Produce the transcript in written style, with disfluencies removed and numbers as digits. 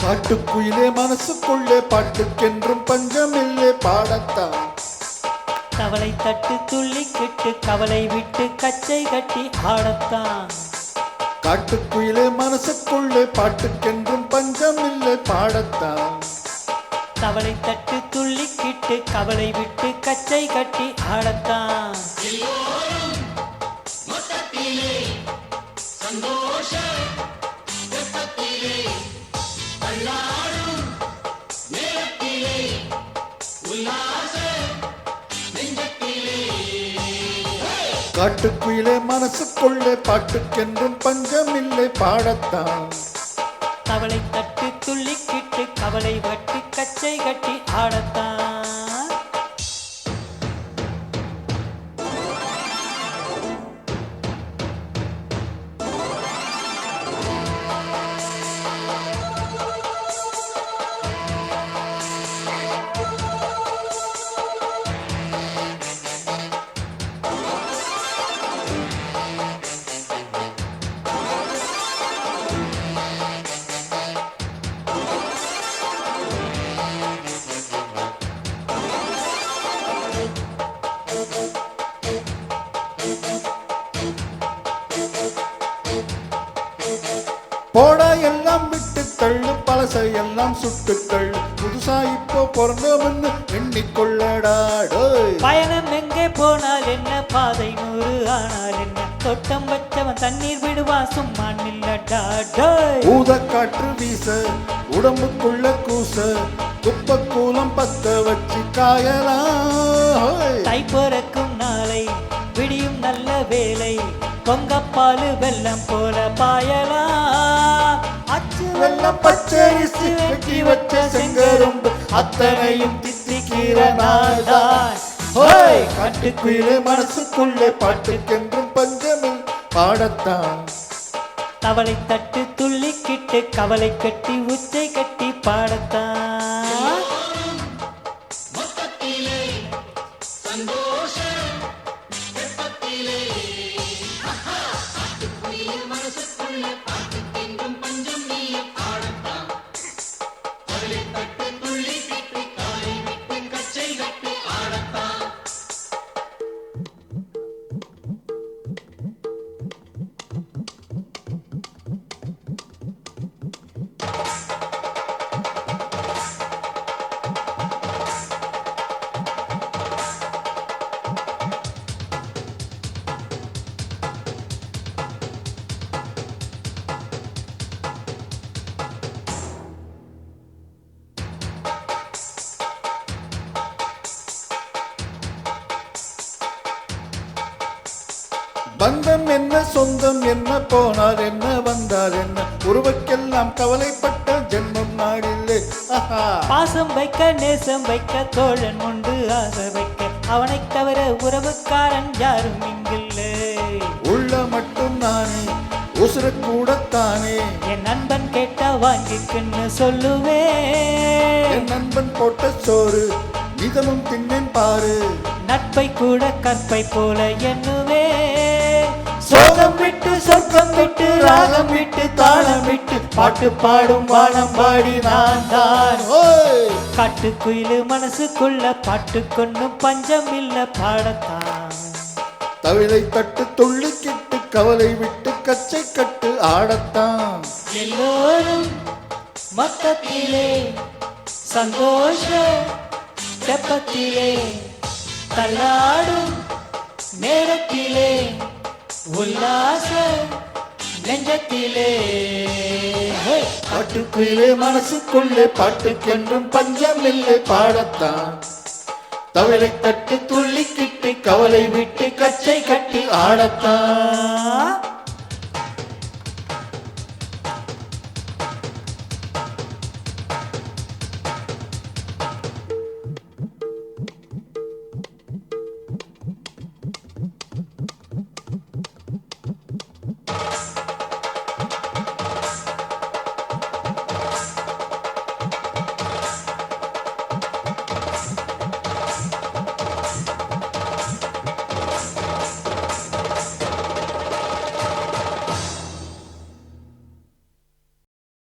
காட்டுக்குயிலே மனசுக்குள்ளே பாட்டுக்கென்றும் பஞ்சமில்லை பாடத்தான். தவளை தட்டு துள்ளிக்கிட்டு கவலை விட்டு கச்சை கட்டி ஆடத்தான். காட்டுக்குயிலே மனசுக்குள்ளே பாட்டுக்கென்றும் பஞ்சமில்லை பாடத்தான். தவளை தட்டு துள்ளிக்கிட்டு கவலை விட்டு கச்சை கட்டி ஆடத்தான். காட்டுக்குயிலே மனசுக்குள்ளே பாட்டுக்கென்றும் பஞ்சமில்லை பாடத்தான். தவளை தட்டு துள்ளிக்கிட்டு கவலை விட்டு கச்சை கட்டி ஆடத்தான். போடா எல்லாம் விட்டு தள்ளு, பழசை எல்லாம் சுட்டு தள்ளு, புதுசா இப்போ பிறந்தவன்னு எண்ணிக்கொள்ளடாடோ. பயணம் எங்கே போனால் என்ன, பாதை 100 ஆனால் என்ன, தொட்டம் வச்சவன் தண்ணீர் விடுவான் சும்மா நில்லடாடோ. ஊத காற்று வீச உடம்புக்குள்ள கூச, குப்பை கூலம் பத்த வச்சு காயலாம். தை பிறக்கும் நாளை விடியும் நல்ல வேலை, பொங்கப்பாலு வெள்ளம் போல பாயலாம். அச்சு வெள்ளம் பச்சரிசி வெட்டி வச்ச செங்கரும்பு அத்தனையும் தித்திக்கிற நாள்தான். காட்டுக்குயிலே மனசுக்குள்ளே பாட்டுக்கென்றும் பஞ்சமில் பாடத்தான். தவளை தட்டு துள்ளிக்கிட்டு கவலை கட்டி உச்சை கட்டி பாடத்தான். பந்தம் என்ன சொந்தம் என்ன, போனால் என்ன வந்தால் என்ன, உருவக்கெல்லாம் கவலைப்பட்ட ஜென்மம் நாடில்லை. பாசம் வைக்க நேசம் வைக்க தோழன் உண்டு ஆசை வைக்க, அவனை தவிர உறவுக்காரன் யாரும் இங்கில்லை. உள்ள மட்டும் நானே உசுர கூடத்தானே, என் நண்பன் கேட்டா வாங்கிக்குன்னு சொல்லுவேன். என் நண்பன் போட்ட சோறு இதனும் தின்னேன் பாரு, நட்பை கூட கற்பை போல எண்ணுவே. சோகம் விட்டு சொர்க்கம் விட்டு ராகம் விட்டு தாளம் விட்டு பாட்டு பாடும் வானம் பாடி நான் தான். காட்டுக்குயிலு மனசுக்குள்ள பாட்டு கொண்டு பஞ்சம் இல்ல பாடத்தான். தவிலை தட்டு துள்ளிக்கிட்டு கவலை விட்டு கச்சை கட்டு ஆடத்தான். எல்லோரும் மொத்தத்திலே சந்தோஷ தெப்பத்திலே, தள்ளாடும் நேரத்திலே உல்லாச நெஞ்சத்திலே. காட்டுக்குயிலே மனசுக்குள்ளே பாட்டுக்கென்றும் பஞ்சமில்லை பாடத்தான். தவிலை தட்டு துள்ளிக்கிட்டு கவலை விட்டு கச்சை கட்டி ஆடத்தான்.